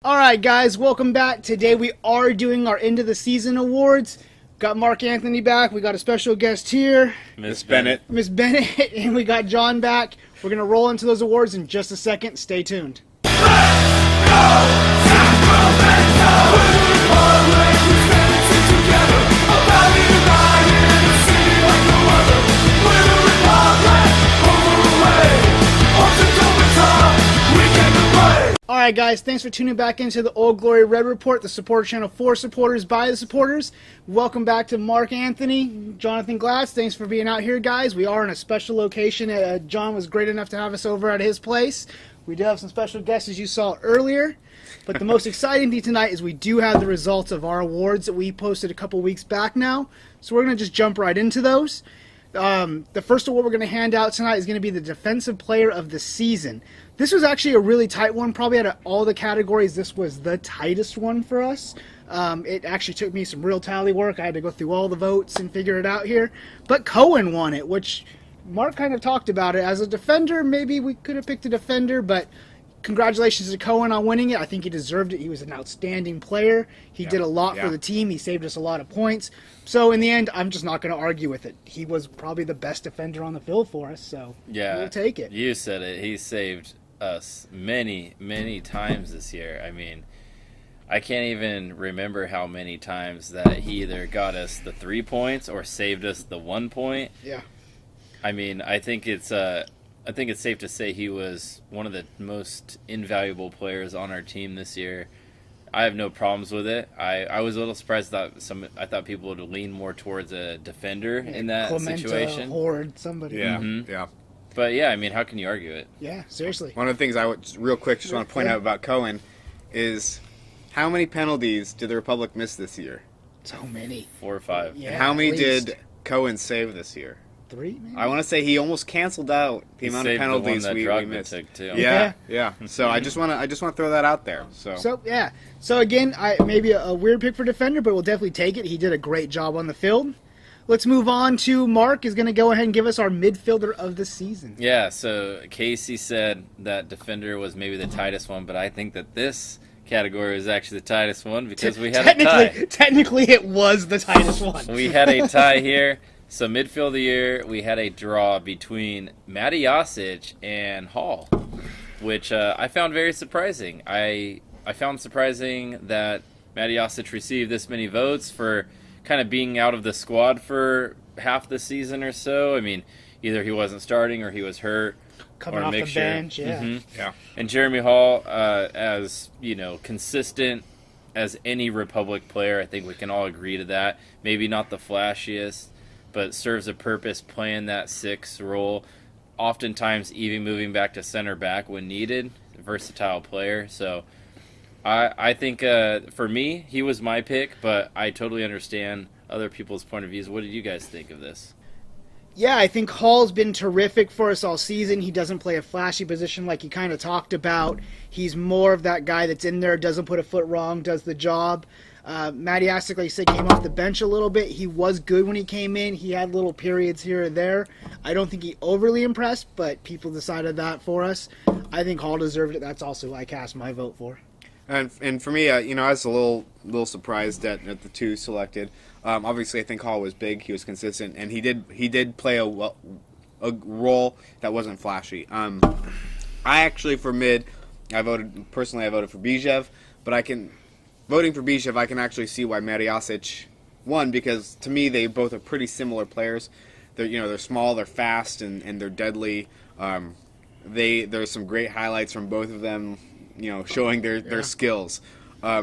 All right, guys, welcome back. Today we are doing our end of the season awards. Got Mark Anthony back. We got a special guest here, Miss Bennett. Miss Bennett, and we got John back. We're gonna roll into those awards in just a second. Stay tuned. Alright guys, thanks for tuning back into the Old Glory Red Report, the support channel for supporters by the supporters. Welcome back to Mark Anthony, Jonathan Glass. Thanks for being out here, guys. We are in a special location. John was great enough to have us over at his place. We do have some special guests, as you saw earlier. But the most exciting thing tonight is we do have the results of our awards that we posted a couple weeks back now. So we're going to just jump right into those. The first award we're going to hand out tonight is going to be the Defensive Player of the Season. This was actually a really tight one. Probably out of all the categories, this was the tightest one for us. It actually took me some real tally work. I had to go through all the votes and figure it out here. But Cohen won it, which Mark kind of talked about it. As a defender, maybe we could have picked a defender, but congratulations to Cohen on winning it. I think he deserved it. He was an outstanding player. He did a lot for the team. He saved us a lot of points. So in the end, I'm just not going to argue with it. He was probably the best defender on the field for us, so we'll take it. You said it. He saved us many times this year. I mean, I can't even remember how many times that he either got us the 3 points or saved us the 1 point. Yeah. I mean, I think it's safe to say he was one of the most invaluable players on our team this year. I have no problems with it. I was a little surprised that I thought people would lean more towards a defender in that situation. Horde, somebody. Yeah, Mm-hmm. yeah. But yeah, I mean, how can you argue it? Yeah, seriously. One of the things I would just real quick want to point out about Cohen is how many penalties did the Republic miss this year? So many. 4 or 5. Yeah, And how many at least. did Cohen save this year? 3, maybe? I want to say he almost canceled out the amount of Saved the penalties one that we Drogba missed. took, too. Yeah. So I just want to throw that out there. So yeah. So again, maybe a weird pick for defender, but we'll definitely take it. He did a great job on the field. Let's move on to Mark is going to go ahead and give us our midfielder of the season. Yeah, so Casey said that defender was maybe the tightest one, but I think that this category was actually the tightest one because we had a tie. Technically, it was the tightest one. We had a tie here. So midfield of the year, we had a draw between Matty Josic and Hall, which I found very surprising. I found surprising that Matty Josic received this many votes for kind of being out of the squad for half the season or so. I mean, either he wasn't starting or he was hurt. Coming or off the mixture. bench, yeah. Mm-hmm. Yeah. And Jeremy Hall, as consistent as any Republic player, I think we can all agree to that. Maybe not the flashiest, but serves a purpose playing that 6 role. Oftentimes even moving back to center back when needed. Versatile player. So I think for me, he was my pick, but I totally understand other people's point of views. What did you guys think of this? Yeah, I think Hall's been terrific for us all season. He doesn't play a flashy position like he kind of talked about. He's more of that guy that's in there, doesn't put a foot wrong, does the job. Matty Josic, like you said, came off the bench a little bit. He was good when he came in. He had little periods here and there. I don't think he overly impressed, but people decided that for us. I think Hall deserved it. That's also who I cast my vote for. And for me, I was a little surprised at the 2 selected. Obviously, I think Hall was big. He was consistent, and he did play a role that wasn't flashy. I actually for mid, I voted for Bijev, but voting for Bijev, I can actually see why Matty Josic won because to me they both are pretty similar players. They're small, they're fast, and they're deadly. There's some great highlights from both of them. Showing their skills.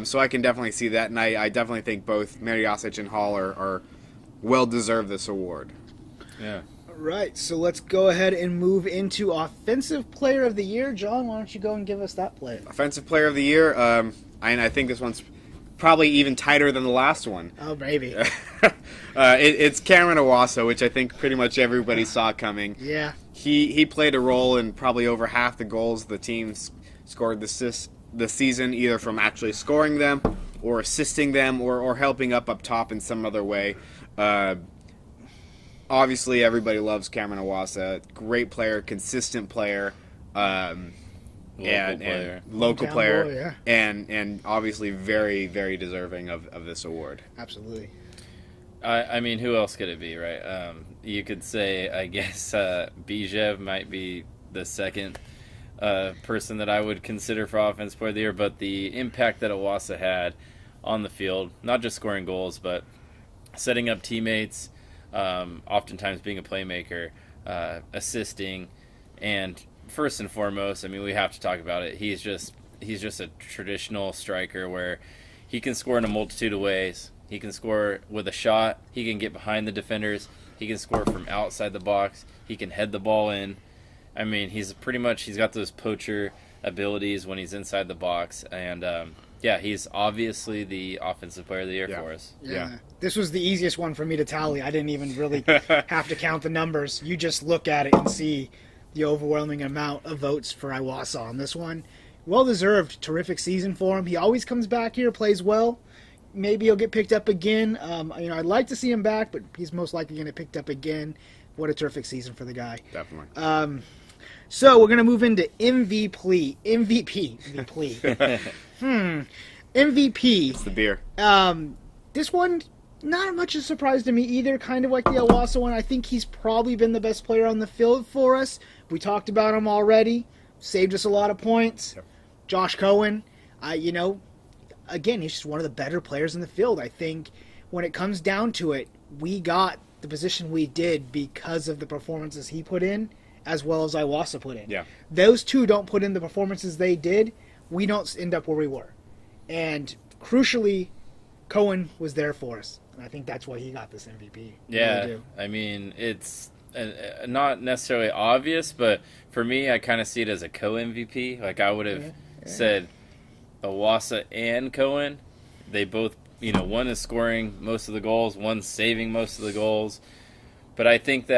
So I can definitely see that, and I definitely think both Matty Josic and Hall are well-deserved this award. Yeah. All right, so let's go ahead and move into Offensive Player of the Year. John, why don't you go and give us that player? Offensive Player of the Year, I think this one's probably even tighter than the last one. Oh, maybe. It's Cameron Iwasa, which I think pretty much everybody saw coming. Yeah. He played a role in probably over half the goals the teams scored the season, either from actually scoring them or assisting them or helping up top in some other way. Obviously, everybody loves Cameron Iwasa. Great player, consistent player. and local Hometown player, boy, yeah. and obviously very, very deserving of this award. Absolutely. I mean, who else could it be, right? You could say, I guess, Bijev might be the second person that I would consider for Offensive Player of the Year, but the impact that Iwasa had on the field, not just scoring goals, but setting up teammates, oftentimes being a playmaker, assisting, and first and foremost, I mean, we have to talk about it. He's just a traditional striker where he can score in a multitude of ways. He can score with a shot. He can get behind the defenders. He can score from outside the box. He can head the ball in. I mean, he's got those poacher abilities when he's inside the box. And, he's obviously the Offensive Player of the Year for us. Yeah. This was the easiest one for me to tally. I didn't even really have to count the numbers. You just look at it and see the overwhelming amount of votes for Iwasa on this one. Well-deserved, terrific season for him. He always comes back here, plays well. Maybe he'll get picked up again. I'd like to see him back, but he's most likely going to get picked up again. What a terrific season for the guy. Definitely. So we're going to move into MVP. MVP. It's the beer. This one, not much of a surprise to me either. Kind of like the Iwasa one. I think he's probably been the best player on the field for us. We talked about him already. Saved us a lot of points. Yep. Josh Cohen, again, he's just one of the better players in the field. I think when it comes down to it, we got the position we did because of the performances he put in, as well as Iwasa put in. Yeah. Those two don't put in the performances they did, we don't end up where we were. And crucially, Cohen was there for us. And I think that's why he got this MVP. Yeah, I mean, it's not necessarily obvious, but for me, I kind of see it as a co-MVP. Like, I would have said Iwasa and Cohen. They both, one is scoring most of the goals, one's saving most of the goals. But I think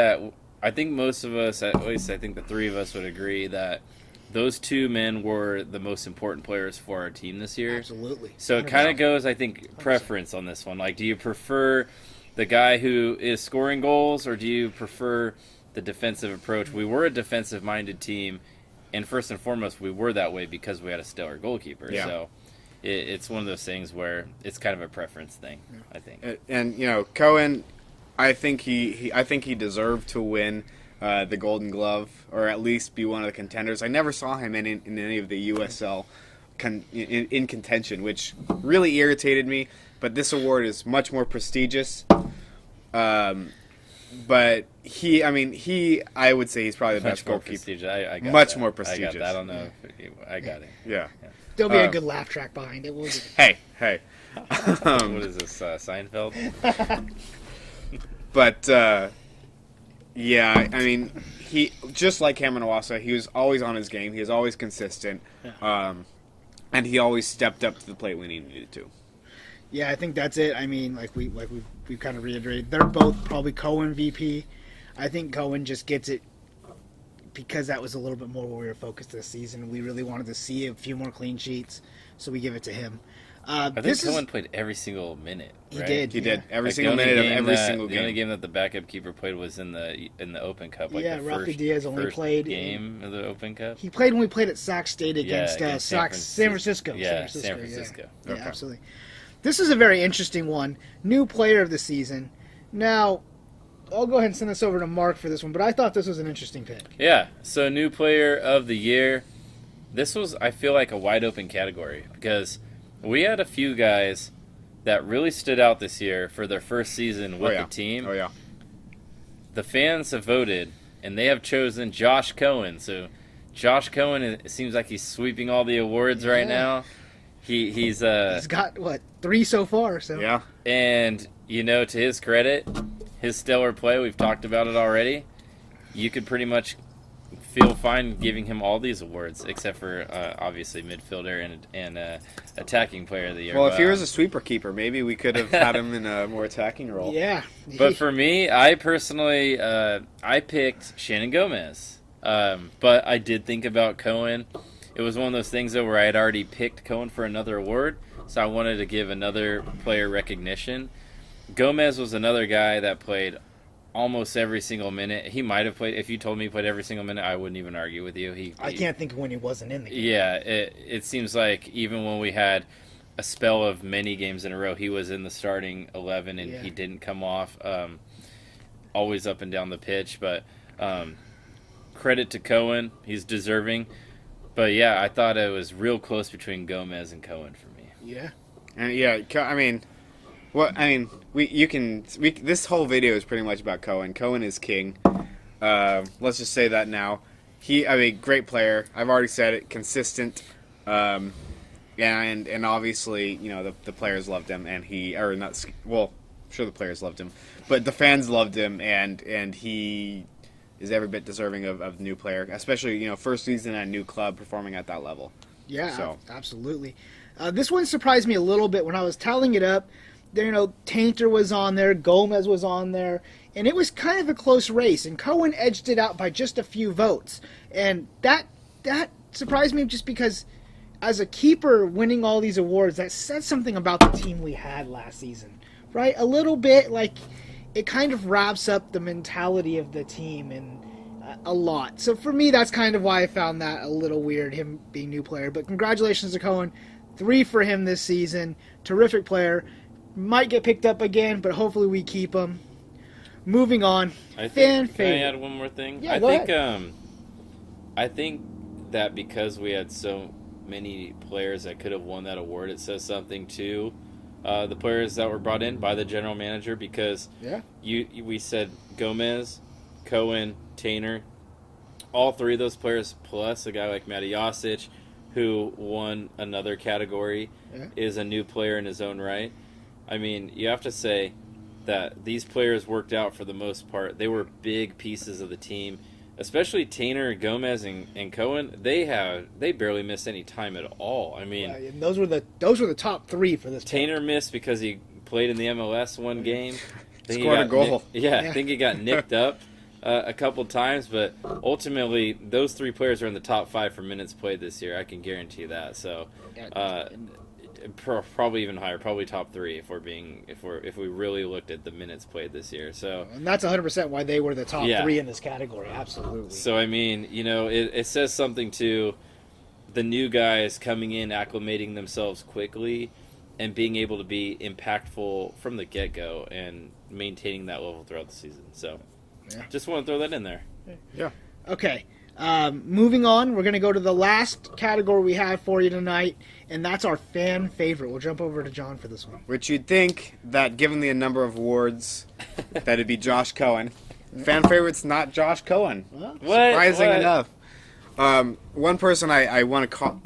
most of us, at least I think the three of us would agree that those two men were the most important players for our team this year. Absolutely. So it kind of goes, I think, preference on this one. Like, do you prefer the guy who is scoring goals, or do you prefer the defensive approach? We were a defensive-minded team, and first and foremost, we were that way because we had a stellar goalkeeper. Yeah. So it's one of those things where it's kind of a preference thing, I think. And Cohen, I think he deserved to win the Golden Glove, or at least be one of the contenders. I never saw him in any of the USL in contention, which really irritated me. But this award is much more prestigious. But I would say he's probably the best goalkeeper. I got much that. more prestigious. I got that. I don't know. I got it. Yeah. There'll be a good laugh track behind it. Hey. What is this, Seinfeld? But he, just like Cameron Iwasa, he was always on his game. He was always consistent, and he always stepped up to the plate when he needed to. Yeah, I think that's it. I mean, we've kind of reiterated, they're both probably Cohen VP. I think Cohen just gets it because that was a little bit more where we were focused this season. We really wanted to see a few more clean sheets, so we give it to him. I think Cohen played every single minute. Right? He did every single minute of every single game. The only game that the backup keeper played was in the Open Cup. Like the Rafi Diaz only played game of the Open Cup. He played when we played at Sac State against San Francisco. Yeah, San Francisco. Yeah, absolutely. This is a very interesting one. New player of the season. Now, I'll go ahead and send this over to Mark for this one, but I thought this was an interesting pick. Yeah, so new player of the year. This was, I feel like, a wide open category because we had a few guys that really stood out this year for their first season with the team. Oh, yeah. The fans have voted, and they have chosen Josh Cohen. So Josh Cohen, it seems like he's sweeping all the awards right now. He's got, 3 so far. So yeah. And, to his credit, his stellar play, we've talked about it already, you could pretty much feel fine giving him all these awards, except for, obviously, midfielder and attacking player of the year. Well, if he was a sweeper keeper, maybe we could have had him in a more attacking role. Yeah. But for me, I personally, I picked Shannon Gomez. But I did think about Cohen. It was one of those things, though, where I had already picked Cohen for another award, so I wanted to give another player recognition. Gomez was another guy that played almost every single minute. He might have played. If you told me he played every single minute, I wouldn't even argue with you. I can't think of when he wasn't in the game. Yeah, it seems like even when we had a spell of many games in a row, he was in the starting 11 and he didn't come off. Always up and down the pitch, but credit to Cohen, he's deserving. But yeah, I thought it was real close between Gomez and Cohen for me. Yeah, And this whole video is pretty much about Cohen. Cohen is king. Let's just say that now. Great player. I've already said it. Consistent. And obviously, the players loved him, and sure the players loved him, but the fans loved him, and he is every bit deserving of new player, especially first season at a new club performing at that level. Yeah, so. Absolutely. This one surprised me a little bit when I was tallying it up. There, Tainter was on there, Gomez was on there, and it was kind of a close race, and Cohen edged it out by just a few votes, and that surprised me just because as a keeper winning all these awards, that said something about the team we had last season, right? A little bit, like, it kind of wraps up the mentality of the team and a lot. So for me, that's kind of why I found that a little weird, him being new player. But congratulations to Cohen. 3 for him this season. Terrific player. Might get picked up again, but hopefully we keep him. Moving on. Can I add one more thing? Yeah, go ahead. I think that because we had so many players that could have won that award, it says something to the players that were brought in by the general manager, because we said Gomez, Cohen, Tainer, all 3 of those players, plus a guy like Matty Josic, who won another category, is a new player in his own right. I mean, you have to say that these players worked out for the most part. They were big pieces of the team, especially Tainer, Gomez, and Cohen. They barely missed any time at all. I mean, and those were the top 3 for this. Tainer missed because he played in the MLS one game. Scored a goal. I think he got nicked up a couple times, but ultimately those 3 players are in the top 5 for minutes played this year. I can guarantee that. So probably even higher, probably top 3 if we really looked at the minutes played this year. So, and that's 100% why they were the top 3 in this category. Absolutely. So I mean, it says something to the new guys coming in, acclimating themselves quickly, and being able to be impactful from the get-go and maintaining that level throughout the season. So, just want to throw that in there. Yeah. Okay. Moving on, we're going to go to the last category we have for you tonight, and that's our fan favorite. We'll jump over to John for this one. Which you'd think that, given the number of awards, that it'd be Josh Cohen. Fan favorite's not Josh Cohen. Surprising enough. One person I want to call,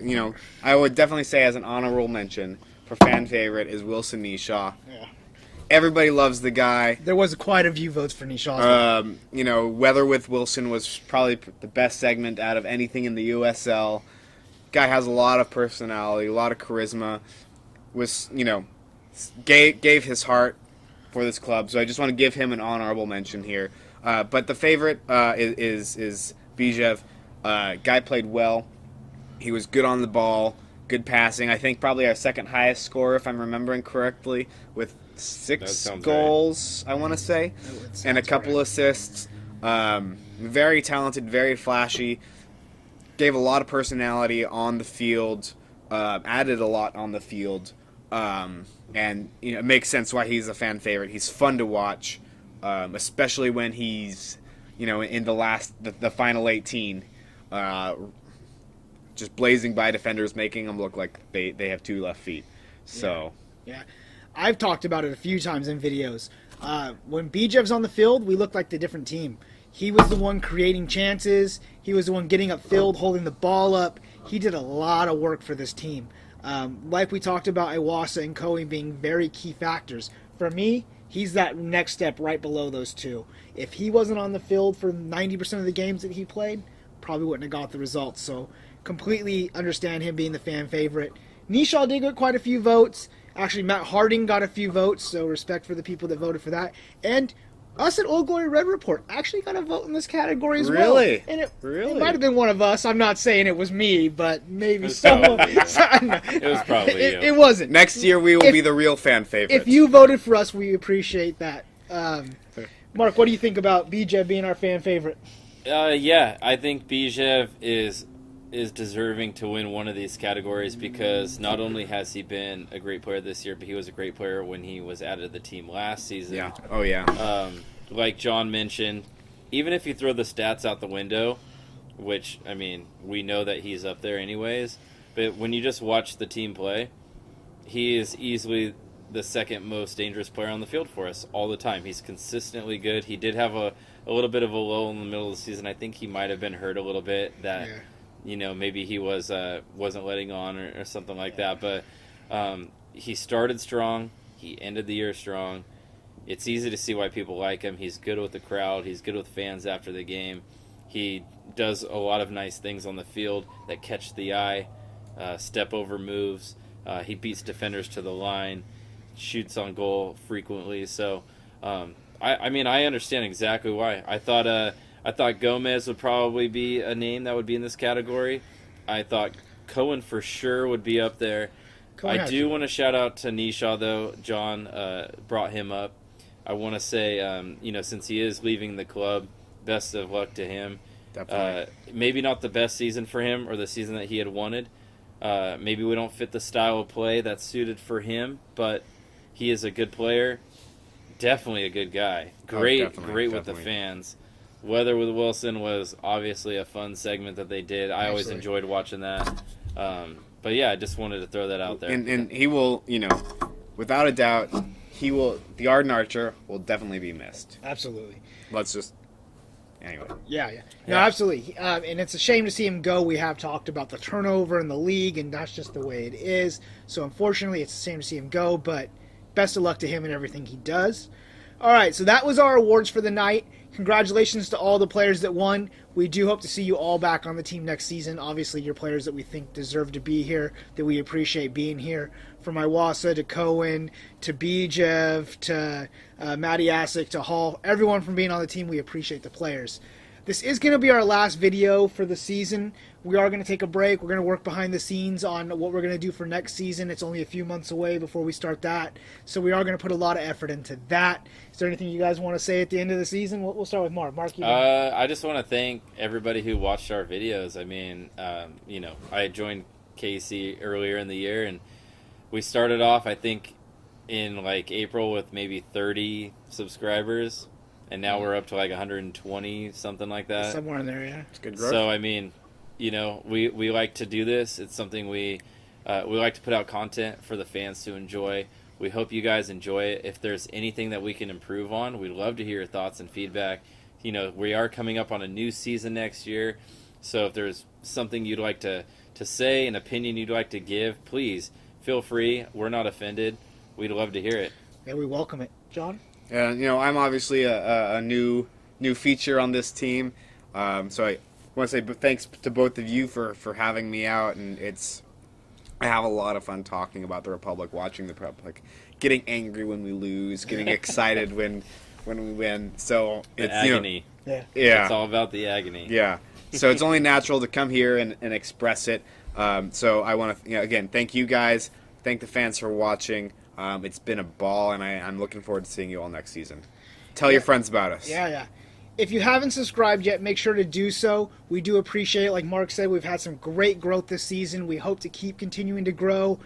I would definitely say as an honorable mention for fan favorite is Wilson Nishaw. Yeah. Everybody loves the guy. There was quite a few votes for Nishaw. Weather with Wilson was probably the best segment out of anything in the USL. Guy has a lot of personality, a lot of charisma. Gave his heart for this club. So I just want to give him an honorable mention here. But the favorite is Bijev. Guy played well. He was good on the ball, good passing. I think probably our second highest scorer, if I'm remembering correctly, with 6 goals, right. I want to say, and a couple assists. Very talented, very flashy. Gave a lot of personality on the field. Added a lot on the field, and it makes sense why he's a fan favorite. He's fun to watch, especially when he's in the final 18, just blazing by defenders, making them look like they have 2 left feet. So yeah. I've talked about it a few times in videos. When Bijev's on the field, we look like the different team. He was the one creating chances. He was the one getting upfield, holding the ball up. He did a lot of work for this team. Like we talked about Iwasa and Cohen being very key factors. For me, he's that next step right below those 2. If he wasn't on the field for 90% of the games that he played, probably wouldn't have got the results. So completely understand him being the fan favorite. Nishaw did get quite a few votes. Actually, Matt Harding got a few votes, so respect for the people that voted for that. And us at Old Glory Red Report actually got a vote in this category as well. Really? And it Really? might have been one of us. I'm not saying it was me, but maybe someone. It was probably you. It wasn't. next year we will be the real fan favorite. If you voted for us, we appreciate that. Mark, what do you think about BJ being our fan favorite? Yeah, I think Bijev is deserving to win one of these categories because not only has he been a great player this year, but he was a great player when he was added to the team last season. Yeah. Oh, yeah. Like John mentioned, even if you throw the stats out the window, which, I mean, we know that he's up there anyways, but when you just watch the team play, he is easily the second most dangerous player on the field for us all the time. He's consistently good. He did have a little bit of a lull in the middle of the season. I think he might have been hurt a little bit that, maybe he wasn't letting on or something like that. But he started strong. He ended the year strong. It's easy to see why people like him. He's good with the crowd. He's good with fans after the game. He does a lot of nice things on the field that catch the eye, step over moves. He beats defenders to the line, shoots on goal frequently. So, I mean, I understand exactly why. I thought Gomez would probably be a name that would be in this category. I thought Cohen for sure would be up there. I do want to shout out to Nisha, though. John brought him up. I want to say, since he is leaving the club, best of luck to him. Definitely. Maybe not the best season for him or the season that he had wanted. Maybe we don't fit the style of play that's suited for him, but he is a good player. Definitely a good guy. Great with the fans. Weather with Wilson was obviously a fun segment that they did. I always enjoyed watching that. But yeah, I just wanted to throw that out there. And he will, without a doubt, the Arden Archer will definitely be missed. Absolutely. Anyway. Yeah. No, absolutely. And it's a shame to see him go. We have talked about the turnover in the league, and that's just the way it is. So unfortunately, it's a shame to see him go, but best of luck to him and everything he does. All right, so that was our awards for the night. Congratulations to all the players that won. We do hope to see you all back on the team next season. Obviously, you're players that we think deserve to be here, that we appreciate being here. From Iwasa to Cohen to Bijev to Matty Asick to Hall, everyone from being on the team, we appreciate the players. This is going to be our last video for the season. We are going to take a break. We're going to work behind the scenes on what we're going to do for next season. It's only a few months away before we start that. So we are going to put a lot of effort into that. Is there anything you guys want to say at the end of the season? We'll start with Mark. Mark, I just want to thank everybody who watched our videos. I mean, I joined Casey earlier in the year, and we started off, I think, in like April with maybe 30 subscribers. And now we're up to like 120, something like that. Somewhere in there, yeah. It's good growth. So, I mean, we like to do this. It's something we like to put out content for the fans to enjoy. We hope you guys enjoy it. If there's anything that we can improve on, we'd love to hear your thoughts and feedback. We are coming up on a new season next year. So if there's something you'd like to say, an opinion you'd like to give, please feel free. We're not offended. We'd love to hear it. Yeah, we welcome it. John? I'm obviously a new feature on this team, so I want to say thanks to both of you for having me out, and I have a lot of fun talking about the Republic, watching the Republic, getting angry when we lose, getting excited when we win. So it's agony. Yeah, it's all about the agony. Yeah, so it's only natural to come here and express it. So I want to again thank you guys, thank the fans for watching. It's been a ball, and I'm looking forward to seeing you all next season. Tell your friends about us. Yeah. If you haven't subscribed yet, make sure to do so. We do appreciate it. Like Mark said, we've had some great growth this season. We hope to keep continuing to grow,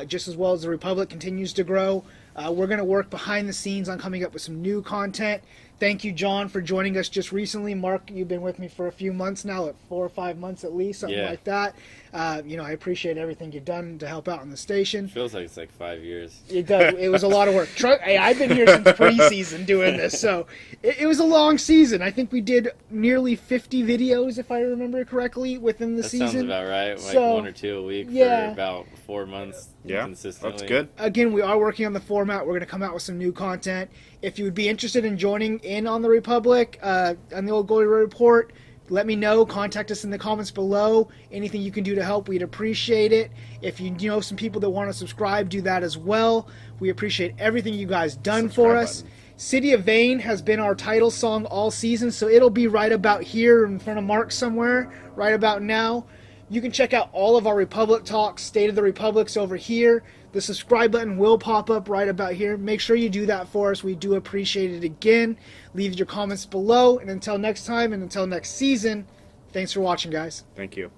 just as well as the Republic continues to grow. We're going to work behind the scenes on coming up with some new content. Thank you, John, for joining us just recently. Mark, you've been with me for a few months now, 4 or 5 months at least, something like that. I appreciate everything you've done to help out on the station. Feels like it's like 5 years. It does. It was a lot of work. I've been here since preseason doing this, so it was a long season. I think we did nearly 50 videos, if I remember correctly, within the season. That sounds about right. Like 1 or 2 a week for about 4 months consistently. That's good. Again, we are working on the format. We're going to come out with some new content. If you would be interested in joining in on the Republic, on the Old Glory Report, let me know. Contact us in the comments below. Anything you can do to help, we'd appreciate it. If you know some people that want to subscribe, do that as well. We appreciate everything you guys done for us. Button. City of Vane has been our title song all season, so it'll be right about here in front of Mark somewhere, right about now. You can check out all of our Republic talks, State of the Republics over here. The subscribe button will pop up right about here. Make sure you do that for us. We do appreciate it again. Leave your comments below. And until next time and until next season, thanks for watching, guys. Thank you.